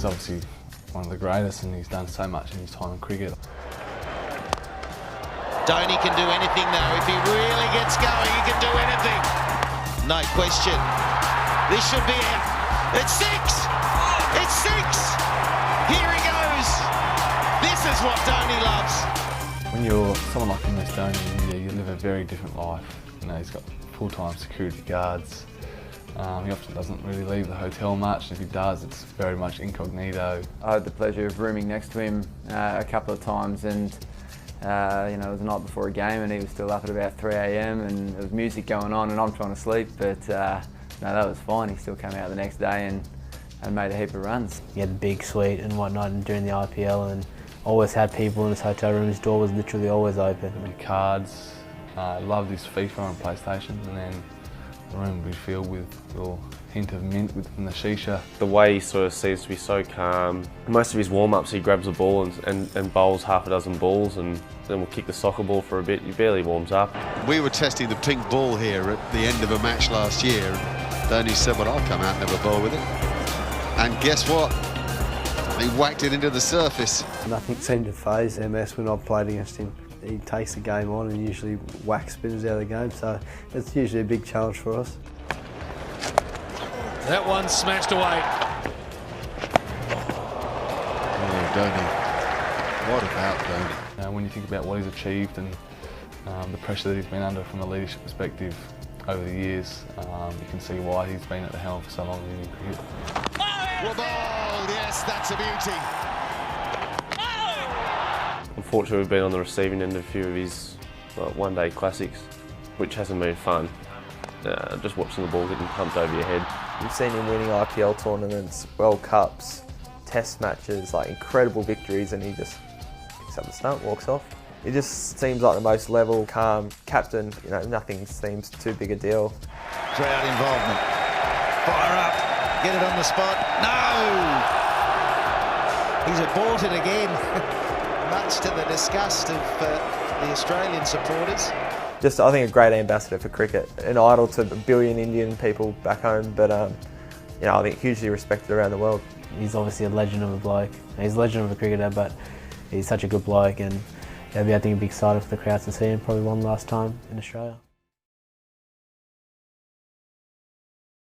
He's obviously one of the greatest and he's done so much in his time in cricket. Dhoni can do anything though. If he really gets going, he can do anything. No question. This should be out. It's six! It's six! Here he goes! This is what Dhoni loves. When you're someone like MS Dhoni in India, you live a very different life. You know, he's got full-time security guards. He often doesn't really leave the hotel much, and if he does, it's very much incognito. I had the pleasure of rooming next to him a couple of times, and you know, it was the night before a game and he was still up at about 3 AM and there was music going on and I'm trying to sleep, but no, that was fine. He still came out the next day and made a heap of runs. He had a big suite and whatnot and during the IPL, and always had people in his hotel room. His door was literally always open. Cards, loved his FIFA and PlayStation, and then the room would be filled with a little hint of mint from the shisha. The way he sort of seems to be so calm. Most of his warm-ups he grabs a ball and bowls half a dozen balls, and then we'll kick the soccer ball for a bit. He barely warms up. We were testing the pink ball here at the end of a match last year, and Dhoni said, well, I'll come out and have a bowl with it. And guess what? He whacked it into the surface. Nothing seemed to faze MS when I played against him. He takes the game on and usually whacks spinners out of the game, so it's usually a big challenge for us. That one smashed away. Oh, Dhoni. What about Dhoni? When you think about what he's achieved and the pressure that he's been under from a leadership perspective over the years, you can see why he's been at the helm for so long in cricket. Well bowled, yes, that's a beauty. Unfortunately, we've been on the receiving end of a few of his one-day classics, which hasn't been fun. Just watching the ball getting pumped over your head. You've seen him winning IPL tournaments, World Cups, Test matches, like incredible victories, and he just picks up the stump, walks off. He just seems like the most level, calm captain. You know, nothing seems too big a deal. Crowd involvement. Fire up. Get it on the spot. No! He's aborted again, much to the disgust of the Australian supporters. Just, I think, a great ambassador for cricket, an idol to a billion Indian people back home, but you know, I think hugely respected around the world. He's obviously a legend of a bloke. He's a legend of a cricketer, but he's such a good bloke, and it'll be, I think, a big excited for the crowds to see him probably one last time in Australia.